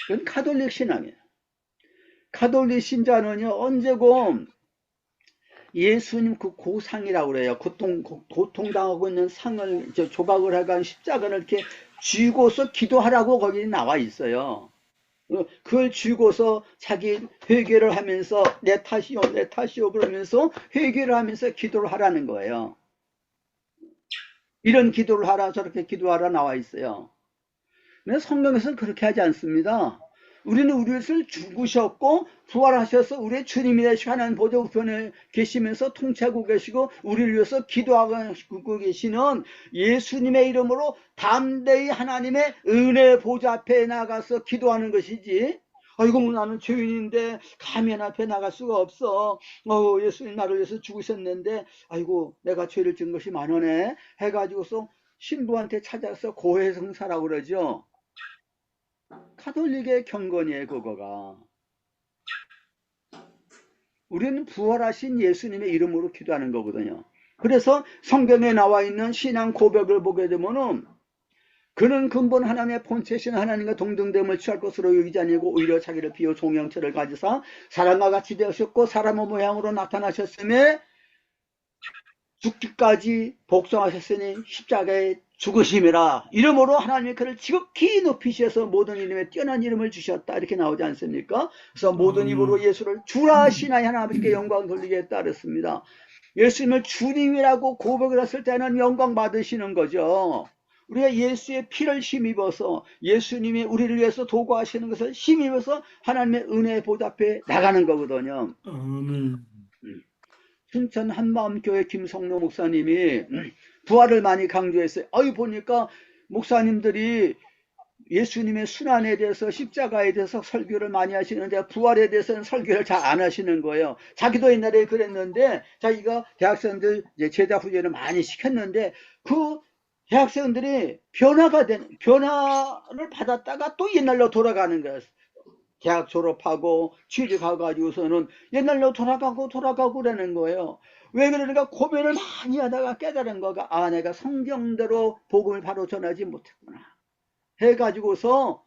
그건 가톨릭 신앙이에요. 가톨릭 신자는요, 언제고 예수님 그 고상이라고 그래요. 고통당하고 있는 상을 조각을 해간 십자가를 이렇게 쥐고서 기도하라고 거기 나와 있어요. 그걸 쥐고서 자기 회개를 하면서 내 탓이요, 내 탓이요 그러면서 회개를 하면서 기도를 하라는 거예요. 이런 기도를 하라, 저렇게 기도하라 나와 있어요. 근데 성경에서는 그렇게 하지 않습니다. 우리는 우리를 죽으셨고 부활하셔서 우리의 주님이 되시고 하나님 보좌 우편에 계시면서 통치하고 계시고 우리를 위해서 기도하고 계시는 예수님의 이름으로 담대히 하나님의 은혜 보좌 앞에 나가서 기도하는 것이지, 아이고 나는 죄인인데 감히 하나님 앞에 나갈 수가 없어. 예수님 나를 위해서 죽으셨는데 아이고 내가 죄를 지은 것이 많으네 해가지고서 신부한테 찾아서 고해성사라고 그러죠. 가톨릭의 경건이에요, 그거가. 우리는 부활하신 예수님의 이름으로 기도하는 거거든요. 그래서 성경에 나와 있는 신앙 고백을 보게 되면은, 그는 근본 하나님의 본체신 하나님과 동등됨을 취할 것으로 여기지 아니고 오히려 자기를 비워 종형체를 가지사 사람과 같이 되었었고 사람의 모양으로 나타나셨으며 죽기까지 복종하셨으니 십자가에 죽으심이라. 이름으로 하나님이 그를 지극히 높이셔서 모든 이름에 뛰어난 이름을 주셨다. 이렇게 나오지 않습니까? 그래서 모든 입으로 예수를 주라 하시나니 하나님 아버지께 영광 돌리겠다 그랬습니다. 예수님을 주님이라고 고백을 했을 때는 영광 받으시는 거죠. 우리가 예수의 피를 힘입어서 예수님이 우리를 위해서 도구하시는 것을 힘입어서 하나님의 은혜 보좌 앞에 나가는 거거든요. 춘천 한마음교회 김성로 목사님이 부활을 많이 강조했어요. 보니까 목사님들이 예수님의 순환에 대해서 십자가에 대해서 설교를 많이 하시는데 부활에 대해서는 설교를 잘 안 하시는 거예요. 자기도 옛날에 그랬는데 자기가 대학생들 제자 훈련을 많이 시켰는데 그 대학생들이 변화를 받았다가 또 옛날로 돌아가는 거예요. 대학 졸업하고 취직하고서는 옛날로 돌아가고 그러는 거예요. 왜 그러니까 고민을 많이 하다가 깨달은 거가, 내가 성경대로 복음을 바로 전하지 못했구나 해가지고서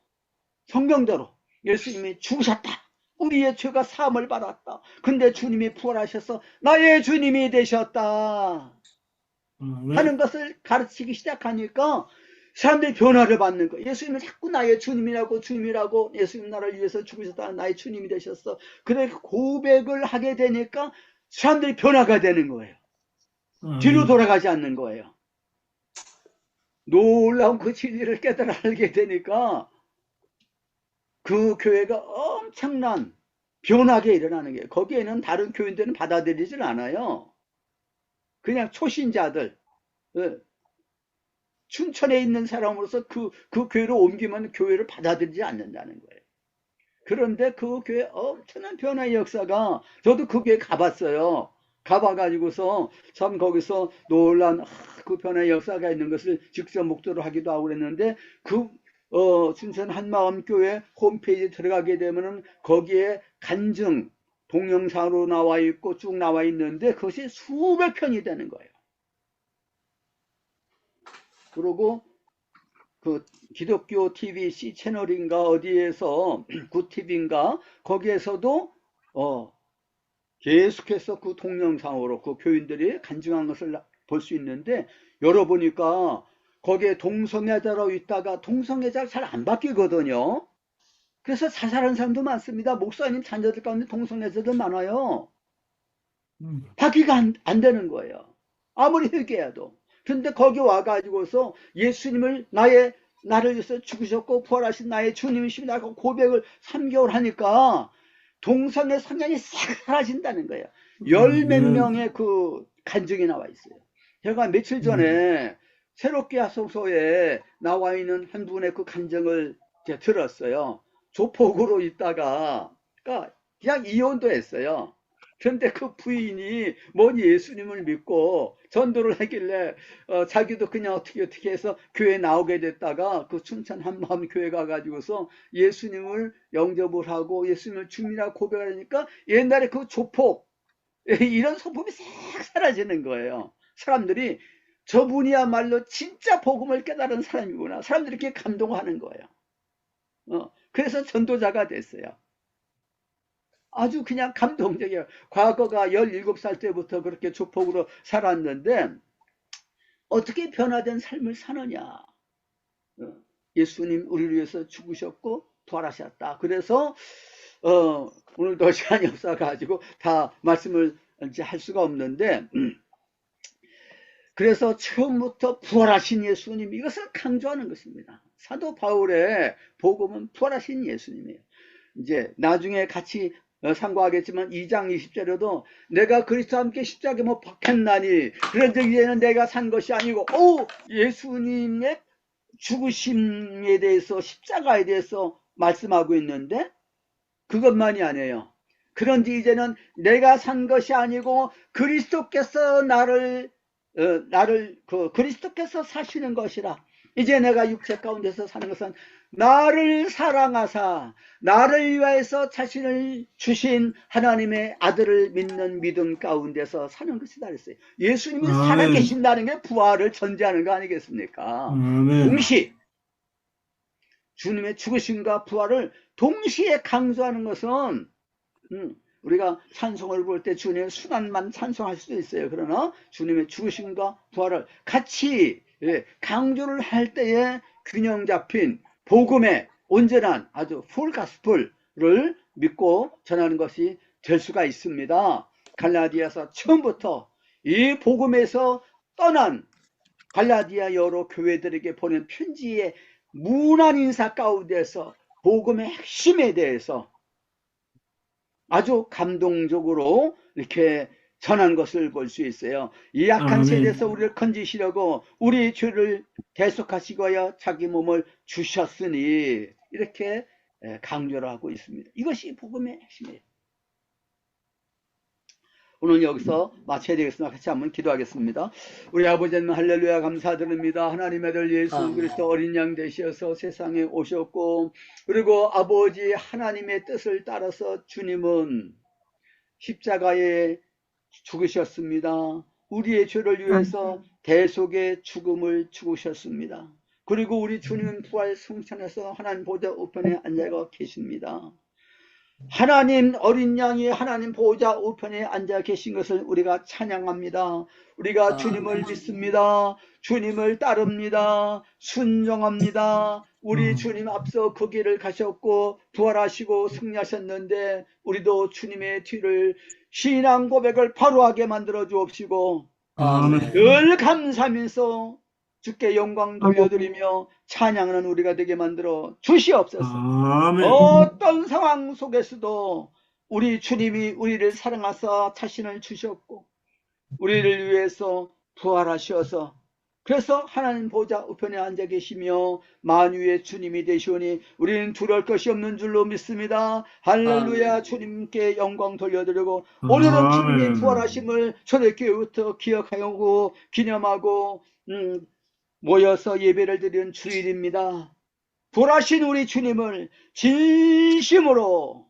성경대로 예수님이 죽으셨다, 우리의 죄가 사함을 받았다, 근데 주님이 부활하셔서 나의 주님이 되셨다 하는 것을 가르치기 시작하니까 사람들이 변화를 받는 거예요. 예수님은 자꾸 나의 주님이라고 예수님 나를 위해서 죽으셨다, 나의 주님이 되셨어. 그렇게 고백을 하게 되니까 사람들이 변화가 되는 거예요. 뒤로 돌아가지 않는 거예요. 놀라운 그 진리를 깨달아 알게 되니까 그 교회가 엄청난 변화가 일어나는 거예요. 거기에는 다른 교인들은 받아들이질 않아요. 그냥 초신자들, 춘천에 있는 사람으로서 그 교회로 옮기면 교회를 받아들이지 않는다는 거예요. 그런데 그 교회 엄청난 변화의 역사가, 저도 그 교회 가봤어요. 가봐가지고서 참 거기서 놀란 그 변화의 역사가 있는 것을 직접 목도를 하기도 하고 그랬는데, 춘천 한마음교회 홈페이지에 들어가게 되면은 거기에 간증 동영상으로 나와 있고 쭉 나와 있는데 그것이 수백 편이 되는 거예요. 그리고 그 기독교 TV C 채널인가 어디에서 굿TV인가 거기에서도 계속해서 그 동영상으로 그 교인들이 간증한 것을 볼 수 있는데, 열어보니까 거기에 동성애자로 있다가 동성애자가 잘 안 바뀌거든요. 그래서 자살한 사람도 많습니다. 목사님 자녀들 가운데 동성애자들 많아요. 바뀌가 안 되는 거예요. 아무리 회개해도. 근데 거기 와가지고서 예수님을 나를 위해서 죽으셨고 부활하신 나의 주님이십니다고 고백을 3개월 하니까 동성애 성향이 싹 사라진다는 거예요. 열 몇 명의 그 간증이 나와 있어요. 제가 며칠 전에 새롭게 하소서에 나와 있는 한 분의 그 간증을 들었어요. 조폭으로 있다가 그냥 이혼도 했어요. 그런데 그 부인이 뭔 예수님을 믿고 전도를 하길래 자기도 그냥 어떻게 해서 교회 나오게 됐다가 그 춘천 한마음 교회 가가지고서 예수님을 영접을 하고 예수님을 주님이라고 고백을 하니까 옛날에 그 조폭 이런 성품이 싹 사라지는 거예요. 사람들이 저분이야말로 진짜 복음을 깨달은 사람이구나, 사람들이 이렇게 감동하는 거예요. 그래서 전도자가 됐어요. 아주 그냥 감동적이에요. 과거가 17살 때부터 그렇게 조폭으로 살았는데 어떻게 변화된 삶을 사느냐. 예수님 우리를 위해서 죽으셨고 부활하셨다. 그래서 오늘도 시간이 없어가지고 다 말씀을 이제 할 수가 없는데, 그래서 처음부터 부활하신 예수님, 이것을 강조하는 것입니다. 사도 바울의 복음은 부활하신 예수님이에요. 이제 나중에 같이 상고하겠지만 2장 20절에도 내가 그리스도와 함께 십자가에 못 박혔나니 그런데 이제는 내가 산 것이 아니고 예수님의 죽으심에 대해서, 십자가에 대해서 말씀하고 있는데 그것만이 아니에요. 그런지 이제는 내가 산 것이 아니고 그리스도께서 그리스도께서 사시는 것이라. 이제 내가 육체 가운데서 사는 것은 나를 사랑하사 나를 위하여서 자신을 주신 하나님의 아들을 믿는 믿음 가운데서 사는 것이다 그랬어요. 예수님이 살아계신다는 게 부활을 전제하는 거 아니겠습니까? 동시에 주님의 죽으심과 부활을 동시에 강조하는 것은, 우리가 찬송을 볼 때 주님의 순환만 찬송할 수도 있어요. 그러나 주님의 죽으심과 부활을 같이 강조를 할 때에 균형 잡힌 복음의 온전한 아주 풀 가스펠을 믿고 전하는 것이 될 수가 있습니다. 갈라디아서 처음부터 이 복음에서 떠난 갈라디아 여러 교회들에게 보낸 편지의 문안 인사 가운데서 복음의 핵심에 대해서 아주 감동적으로 이렇게 전한 것을 볼 수 있어요. 이 약한 세대에서 우리를 건지시려고 우리 죄를 대속하시고 하여 자기 몸을 주셨으니, 이렇게 강조를 하고 있습니다. 이것이 복음의 핵심이에요. 오늘 여기서 마쳐야 되겠습니다. 같이 한번 기도하겠습니다. 우리 아버지 하나님, 할렐루야, 감사드립니다. 하나님의 아들 예수 그리스도 어린 양 되셔서 세상에 오셨고, 그리고 아버지 하나님의 뜻을 따라서 주님은 십자가에 죽으셨습니다. 우리의 죄를 위해서 대속의 죽음을 죽으셨습니다. 그리고 우리 주님은 부활 승천해서 하나님 보좌 우편에 앉아 계십니다. 하나님 어린 양이 하나님 보좌 우편에 앉아 계신 것을 우리가 찬양합니다. 우리가 주님을 믿습니다. 주님을 따릅니다. 순종합니다. 우리 주님 앞서 그 길을 가셨고 부활하시고 승리하셨는데 우리도 주님의 뒤를 신앙 고백을 바로 하게 만들어 주옵시고 늘 감사하면서 주께 영광 돌려드리며 찬양하는 우리가 되게 만들어 주시옵소서. 어떤 상황 속에서도 우리 주님이 우리를 사랑하사 자신을 주셨고 우리를 위해서 부활하셔서, 그래서 하나님 보좌 우편에 앉아 계시며 만유의 주님이 되시오니 우리는 두려울 것이 없는 줄로 믿습니다. 할렐루야. 주님께 영광 돌려드리고 오늘은 주님의 부활하심을 초대교회부터 기억하고 기념하고 모여서 예배를 드리는 주일입니다. 부활하신 우리 주님을 진심으로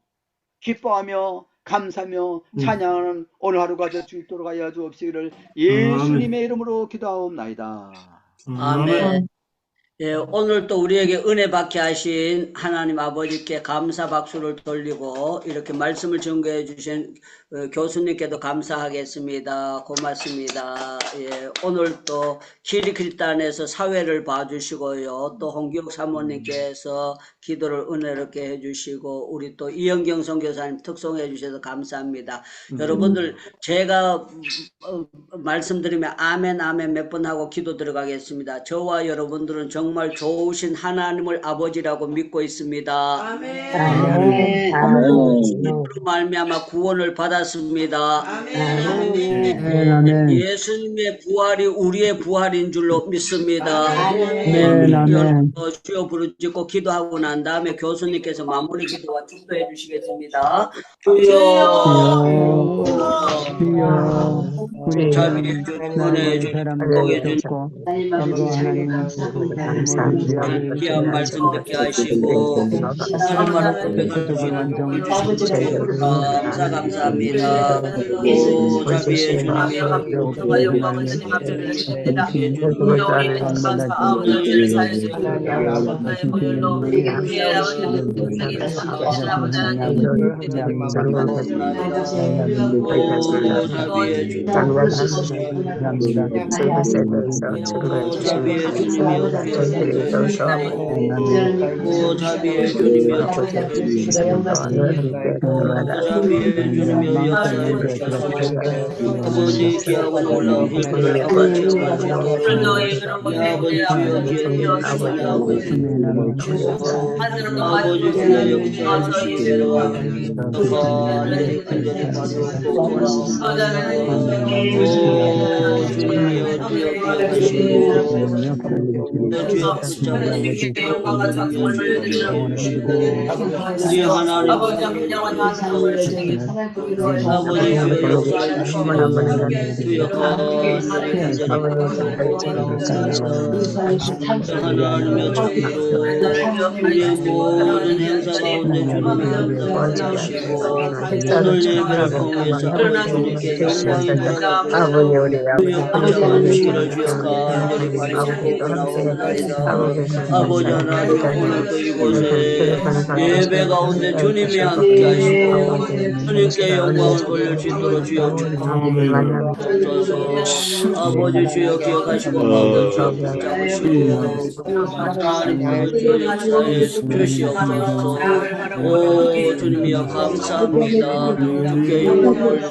기뻐하며 감사하며 찬양하는 오늘 하루가 될 수 있도록 하여 주옵시기를 예수님의 이름으로 기도하옵나이다. 아멘. 예, 오늘 또 우리에게 은혜 받게 하신 하나님 아버지께 감사 박수를 돌리고 이렇게 말씀을 전개해 주신 교수님께도 감사하겠습니다. 고맙습니다. 예, 오늘 또 키리키탄에서 사회를 봐주시고요. 또 홍기욱 사모님께서 기도를 은혜롭게 해주시고 우리 또 이영경 선교사님 특송해 주셔서 감사합니다. 여러분들 제가 말씀드리면 아멘 아멘 몇 번 하고 기도 들어가겠습니다. 저와 여러분들은 정말 좋으신 하나님을 아버지라고 믿고 있습니다. 아멘. 아멘. 예수님으로 말미암아 구원을 받았습니다. 아멘. 예수님의 부활이 우리의 부활인 줄로 믿습니다. 주여 부르짖고 기도하고 난 다음에 교수님께서 마무리 기도와 축도해 주시겠습니다. 주여 자비해 주시고 은혜해 주시고 귀한 말씀 듣게 하시고 하나님만을 고백할 수 있는 감사합니다. 오 자비해 주님의 영광을 주님 앞에 드립니다. 우리 감사 아버지를 사용하여 오늘로 우리 아버지를 동생이 되시는 아버지 하나님 자비해 주님 service 대해서 치료해 자비의 주시옵소서. 주님이여 저희들이 더서 오 자비의 주님이여 아버지의 주시옵소서. 하나님께 들어가라. 자비의 주님이여 역사해 주시옵소서. 아버지 귀하고 놀라운 일들을 아버지 행할 수 있도록 아버지 주여 기억해 주시고 아버지 아버지 주여 역사해 주시옵소서. 하나님 간절히 받고 오 주님이여 주여 기억하시고 주여 붙잡아 주시고 우리 하나님 아버지 주여 역사해 주시고 주여 하나님의 자비로 우리의 모든 행사 가운데 주님이 역사하시고 오늘 예배를 통해서 주님께 영광과 아버지 우리 주여 도와주시기를 주여 간절히 바라고 나옵나이다. 아버지 하나님 오늘도 이곳에 예배 가운데 주님이 함께 하시고 주님께 영광을 돌릴 수 있도록 주여 주옵소서. 아버지 주여 기억하시고 마음을 붙잡으시고 하나님 주여 역사에 주시옵소서. 오 주님이여 감사합니다. 주께 영광을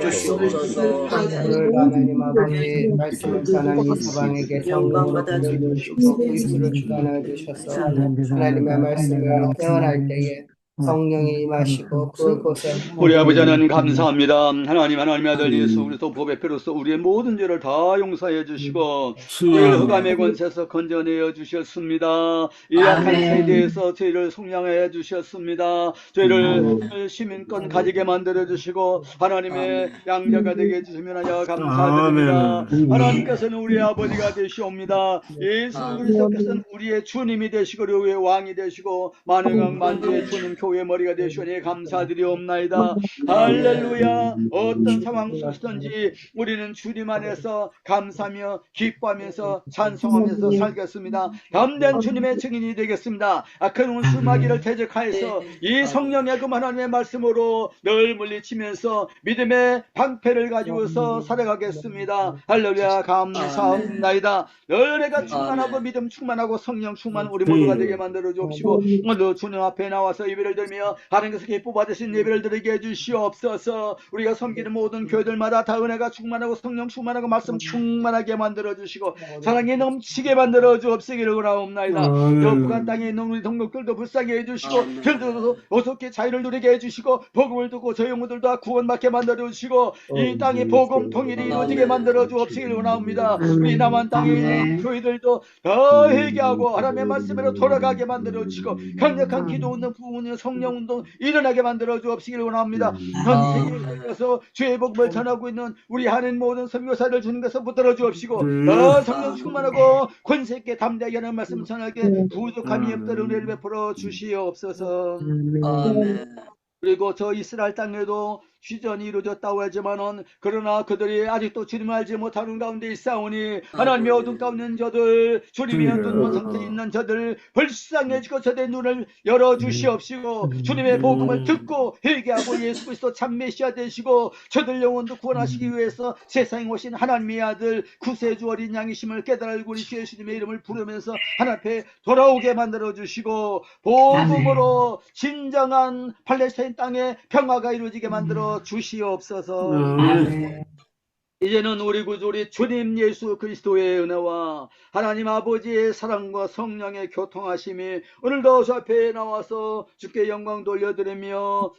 주시옵소서. 하나님 아버지 말씀을 전하니 사방에게 성령으로 불러주시고 그리스도를 주관하여 주셔서 하나님의 말씀을 깨어날 때에 성령이 임하시고 그곳에 우리 아버지 하나님 감사합니다. 하나님의 아들 예수 그리스도 보배 피로써 우리의 모든 죄를 다 용서해 주시고 우리를 흑암의 권세에서 건져내어 주셨습니다. 이 악한 세대에서 저희를 속량해 주셨습니다. 저희를 시민권 가지게 만들어 주시고 하나님의 양자가 되게 해주시면 하여 감사드립니다. 하나님께서는 우리의 아버지가 되시옵니다. 예수 그리스도께서는 우리의 주님이 되시고 우리의 왕이 되시고 만왕 만주의 주님 교회 머리가 되시오니 감사드리옵나이다. 할렐루야. 어떤 상황 속이든지 우리는 주님 안에서 감사하며 기뻐하면서 찬송하면서 살겠습니다. 담대한 주님의 증인이 되겠습니다. 악한 운수마귀를 대적하여서 이 성령의 그 하나님의 말씀으로 늘 물리치면서 믿음의 방패를 가지고서 살아가겠습니다. 할렐루야. 감사합나이다. 늘 내가 충만하고 믿음 충만하고 성령 충만 우리 모두가 되게 만들어 주옵시고 오늘도 주님 앞에 나와서 예배를 드리며 하나님께서 기뻐 받으신 예배를 드리게 해주시옵소서. 우리가 섬기는 모든 교회들마다 다 은혜가 충만하고 성령 충만하고 말씀 충만하게 만들어 주시고 사랑에 넘치게 만들어 주옵시기를 원하옵나이다. 북한 땅에 있는 우리 동족들도 불쌍히 해주시고 들들도 어떻게 자유를 누리게 해주시고 복음을 듣고 저 영혼들도 구원받게 만들어 주시고 이 땅에 복음 통일이 이루어지게 만들어 주옵시기를 원하옵니다. 우리 남한 땅에 있는 교회들도 더 회개하고 하나님의 말씀으로 돌아가게 만들어 주시고 강력한 기도 운동 부흥 성령 운동 일어나게 만들어 주옵시기를 원합니다. 전 세계에서 주의 복음을 전하고 있는 우리 하는 모든 선교사를 주님께서 붙들어 주옵시고 더 성령 충만하고 권세 있게 담대하게 하는 말씀 전하게 부족함이 없도록 은혜를 베풀어 주시옵소서. 아멘. 그리고 저 이스라엘 땅에도 휘전이 이루어졌다고 하지만은 그러나 그들이 아직도 주님을 알지 못하는 가운데 있사오니 하나님의 어둠 가운데 있는 저들 주님의 눈먼 상태에 있는 저들 불쌍해지고 저들의 눈을 열어주시옵시고 주님의 복음을 듣고 회개하고 예수 그리스도 참 메시아 되시고 저들 영혼도 구원하시기 위해서 세상에 오신 하나님의 아들 구세주 어린 양이심을 깨달고 우리 주 예수님의 이름을 부르면서 하나님 앞에 돌아오게 만들어주시고 복음으로 진정한 팔레스타인 땅에 평화가 이루어지게 만들어 주시옵소서. 이제는 우리 구주 우리 주님 예수 그리스도의 은혜와 하나님 아버지의 사랑과 성령의 교통하심이 오늘도 저 앞에 나와서 주께 영광 돌려드리며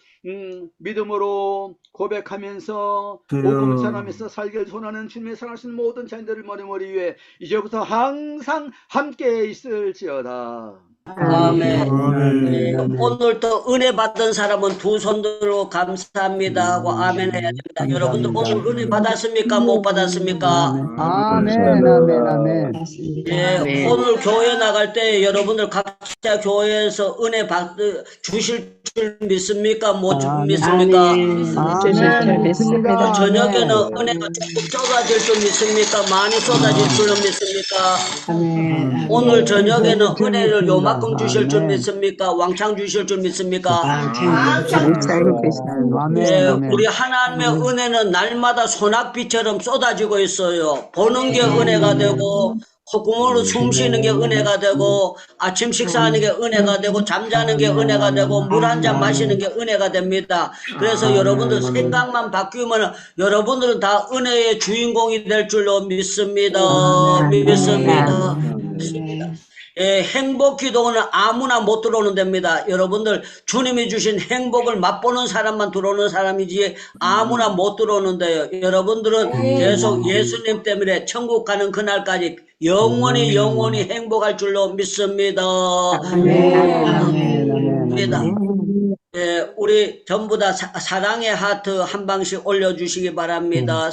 믿음으로 고백하면서 복음 전하면서 살기를 원하는 주님의 사랑하신 모든 자녀들을 머리 위에 이제부터 항상 함께 있을지어다. 아멘. 오늘도 은혜 받은 사람은 두 손 들고 감사합니다 하고 아멘 해야 됩니다. 여러분들 오늘 은혜 받았습니까? 못 받았습니까? 아멘, 아멘, 아멘. 예, 오늘 교회 나갈 때 여러분들 각자 교회에서 은혜 주실 줄 믿습니까? 못 믿습니까? 주실 줄 믿습니다. 저녁에는 은혜가 조금 쏟아질 줄 믿습니까? 많이 쏟아질 줄 믿습니까? 오늘 저녁에는 은혜를 요만큼 주실 줄 믿습니까? 왕창 주실 줄 믿습니까? 예, 우리 하나님의 은혜는 날마다 소낙비처럼 쏟아지고 있어요. 보는 게 은혜가 되고, 콧구멍으로 숨 쉬는 게 은혜가 되고, 아침 식사하는 게 은혜가 되고, 잠자는 게 은혜가 되고, 물 한 잔 마시는 게 은혜가 됩니다. 그래서 여러분들 생각만 바뀌면 여러분들은 다 은혜의 주인공이 될 줄로 믿습니다. 믿습니다. 예, 행복 기도는 아무나 못 들어오는 데입니다. 여러분들 주님이 주신 행복을 맛보는 사람만 들어오는 사람이지 아무나 못 들어오는데요. 여러분들은 계속 예수님 때문에 천국 가는 그날까지 영원히 행복할 줄로 믿습니다. 믿습니다. 예, 우리 전부 다 사랑의 하트 한 방씩 올려주시기 바랍니다.